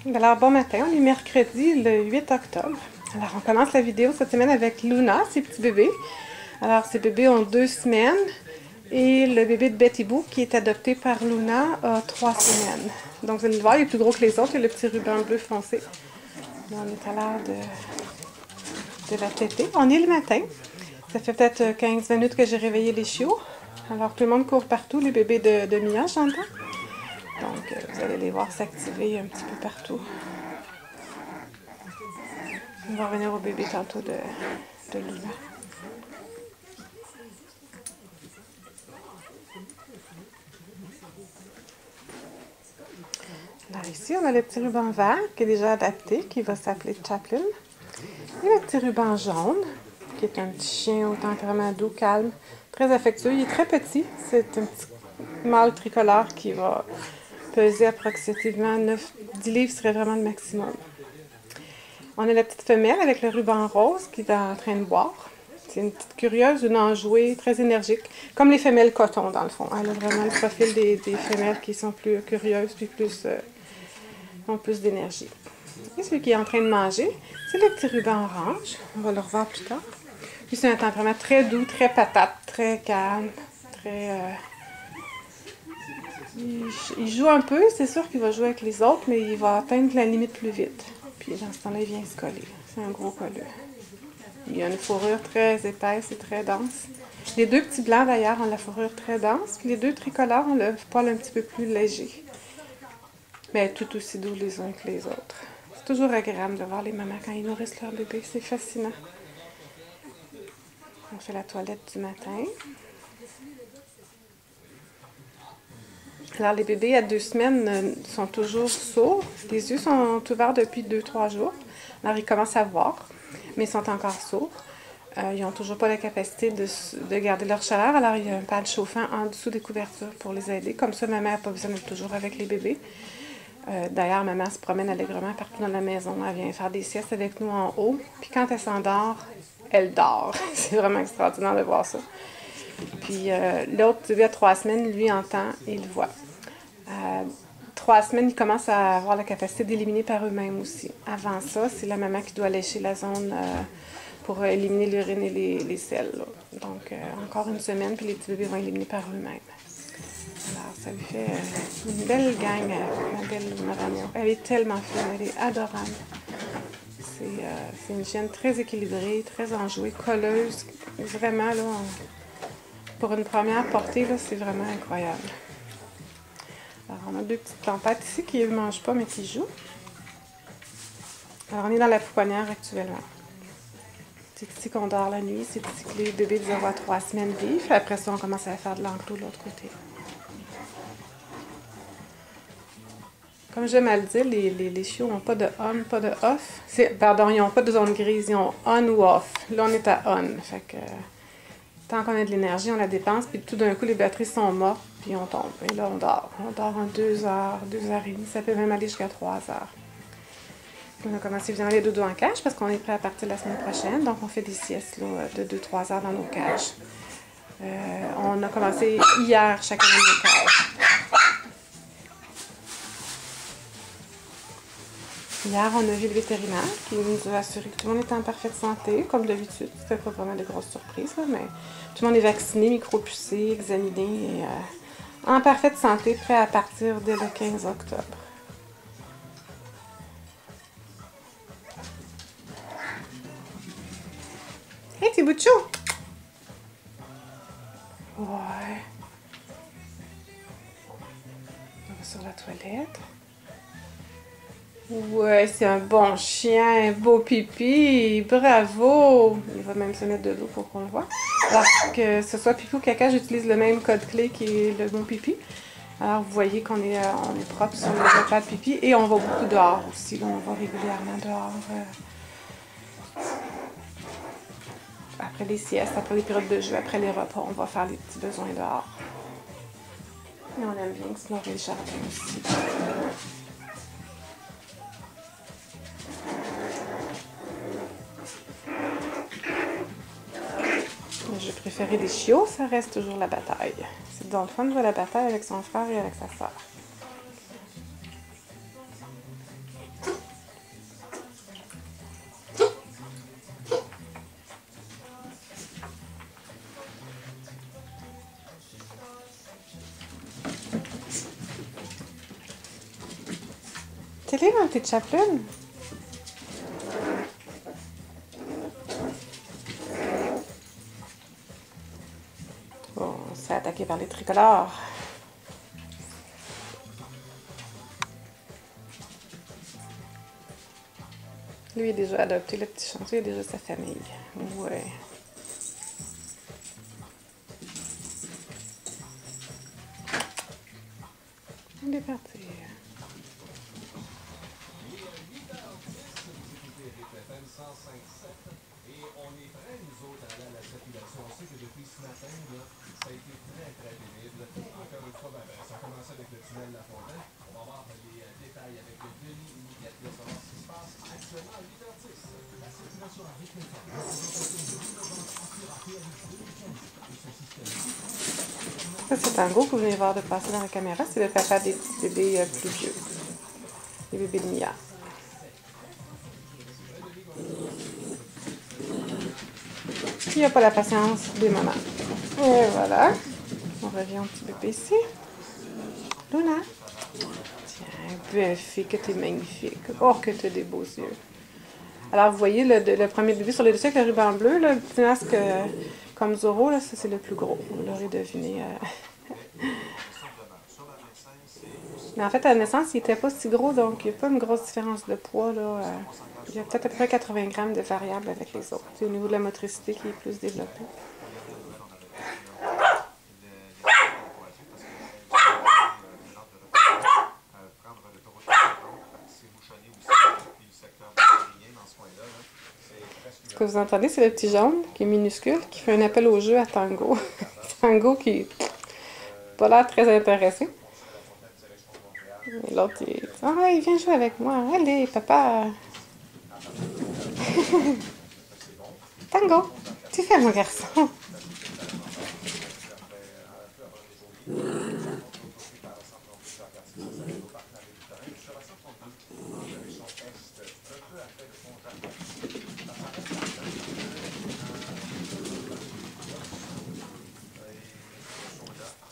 Alors, bon matin, on est mercredi le 8 octobre. Alors, on commence la vidéo cette semaine avec Luna, ses petits bébés. Alors, ces bébés ont 2 semaines et le bébé de Betty Boo, qui est adopté par Luna, a 3 semaines. Donc, vous allez le voir, il est plus gros que les autres, il a le petit ruban bleu foncé. Là, on est à l'heure de la tétée. On est le matin. Ça fait peut-être 15 minutes que j'ai réveillé les chiots. Alors, tout le monde court partout, les bébés de Mia, j'entends. Donc, vous allez les voir s'activer un petit peu partout. On va revenir au bébé tantôt de Luna. Alors ici, on a le petit ruban vert qui est déjà adapté, qui va s'appeler Chaplin. Et le petit ruban jaune, qui est un petit chien au tempérament doux, calme, très affectueux. Il est très petit. C'est un petit mâle tricolore qui va peser approximativement 10 livres, serait vraiment le maximum. On a la petite femelle avec le ruban rose qui est en train de boire. C'est une petite curieuse, une enjouée, très énergique, comme les femelles coton dans le fond. Elle a vraiment le profil des femelles qui sont plus curieuses puis ont plus d'énergie. Et celui qui est en train de manger, c'est le petit ruban orange. On va le revoir plus tard. Lui, c'est un tempérament très doux, très patate, très calme, très... Il joue un peu, c'est sûr qu'il va jouer avec les autres, mais il va atteindre la limite plus vite. Puis dans ce temps-là, il vient se coller. C'est un gros colleux. Il a une fourrure très épaisse et très dense. Les deux petits blancs, d'ailleurs, ont la fourrure très dense. Puis les deux tricolores ont le poil un petit peu plus léger. Mais tout aussi doux les uns que les autres. C'est toujours agréable de voir les mamans quand ils nourrissent leur bébé. C'est fascinant. On fait la toilette du matin. Alors, les bébés à 2 semaines sont toujours sourds. Les yeux sont ouverts depuis 2-3 jours. Alors, ils commencent à voir, mais ils sont encore sourds. Ils n'ont toujours pas la capacité de garder leur chaleur. Alors, il y a un pad chauffant en dessous des couvertures pour les aider. Comme ça, maman n'a pas besoin d'être toujours avec les bébés. D'ailleurs, maman se promène allègrement partout dans la maison. Elle vient faire des siestes avec nous en haut. Puis quand elle s'endort, elle dort. C'est vraiment extraordinaire de voir ça. Puis l'autre bébé à 3 semaines, lui, entend et il voit. 3 semaines, ils commencent à avoir la capacité d'éliminer par eux-mêmes aussi. Avant ça, c'est la maman qui doit lécher la zone pour éliminer l'urine et les selles. Là. Donc, encore 1 semaine, puis les petits bébés vont éliminer par eux-mêmes. Alors, ça lui fait une belle gang, ma belle madame. Elle est tellement fine, elle est adorable. C'est une chienne très équilibrée, très enjouée, colleuse. Vraiment, là, pour une première portée, là, c'est vraiment incroyable. Alors, on a 2 petites tempêtes ici qui ne mangent pas, mais qui jouent. Alors, on est dans la pouponnière actuellement. C'est ici qu'on dort la nuit. C'est ici que les bébés de 0 à 3 semaines vivent. Après ça, on commence à faire de l'enclos de l'autre côté. Comme j'aime à le dire, les chiots n'ont pas de on, pas de off. Pardon, ils n'ont pas de zone grise, ils ont on ou off. Là, on est à on. Fait que tant qu'on a de l'énergie, on la dépense, puis tout d'un coup, les batteries sont mortes, puis on tombe. Et là, on dort. On dort en 2 heures, 2 heures et demie. Ça peut même aller jusqu'à 3 heures. On a commencé évidemment les dodos en cage parce qu'on est prêt à partir la semaine prochaine. Donc, on fait des siestes là, de 2-3 heures dans nos cages. On a commencé hier chacun dans nos cages. Hier, on a vu le vétérinaire qui nous a assuré que tout le monde était en parfaite santé, comme d'habitude. C'était pas vraiment de grosses surprises, là, mais tout le monde est vacciné, micro-pucé, examiné et en parfaite santé, prêt à partir dès le 15 octobre. Hey, petit bout de chou! Ouais. On va sur la toilette. Ouais, c'est un bon chien, beau pipi, bravo! Il va même se mettre de l'eau pour qu'on le voit. Alors que ce soit pipi ou caca, j'utilise le même code clé qui est le bon pipi. Alors vous voyez qu'on est, on est propre sur le repas de pipi et on va beaucoup dehors aussi. Là, on va régulièrement dehors. Après les siestes, après les périodes de jeu, après les repas, on va faire les petits besoins dehors. Et on aime bien explorer le jardin aussi. J'ai préféré des chiots, ça reste toujours la bataille. C'est donc le fun de voir la bataille avec son frère et avec sa soeur. T'es libre, ma petite Chaplin? Bon, on s'est attaqué par les tricolores. Lui est déjà adopté, le petit chanceux, il a déjà sa famille. Ouais. On est parti. Et on est prêts, nous autres, à aller à la circulation. On sait que depuis ce matin, là, ça a été très, très pénible. Encore une fois, ça a commencé avec le tunnel La Fontaine. On va voir les détails avec Denis Niquette, là, savoir ce qui se passe actuellement à 8h10. La circulation a rythme fort. Ça, c'est Tango que vous venez voir de passer dans la caméra. C'est le papa des petits bébés plus vieux. Les bébés de Mia. Il n'a pas la patience des mamans. Et voilà. On revient au petit bébé ici. Luna. Tiens, belle fille, que t'es magnifique. Oh, que t'as des beaux yeux. Alors, vous voyez le premier bébé sur le dessus avec le ruban bleu, là, le petit masque comme Zorro, là, ça c'est le plus gros. Vous l'aurez deviné. Mais en fait, à la naissance, il n'était pas si gros, donc il n'y a pas une grosse différence de poids. Là, il y a peut-être à peu près 80 grammes de variable avec les autres. C'est au niveau de la motricité qui est plus développée. Ce que vous entendez, c'est le petit jaune qui est minuscule, qui fait un appel au jeu à Tango. Tango qui n'a pas l'air très intéressé. Et l'autre, il dit « Ah, il vient jouer avec moi. Allez, papa. » Tango, tu fais mon garçon.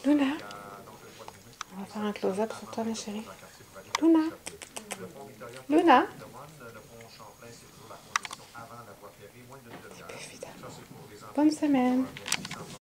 Luna, on va faire un close-up sur toi, ma chérie. Luna, Luna. Bonne semaine.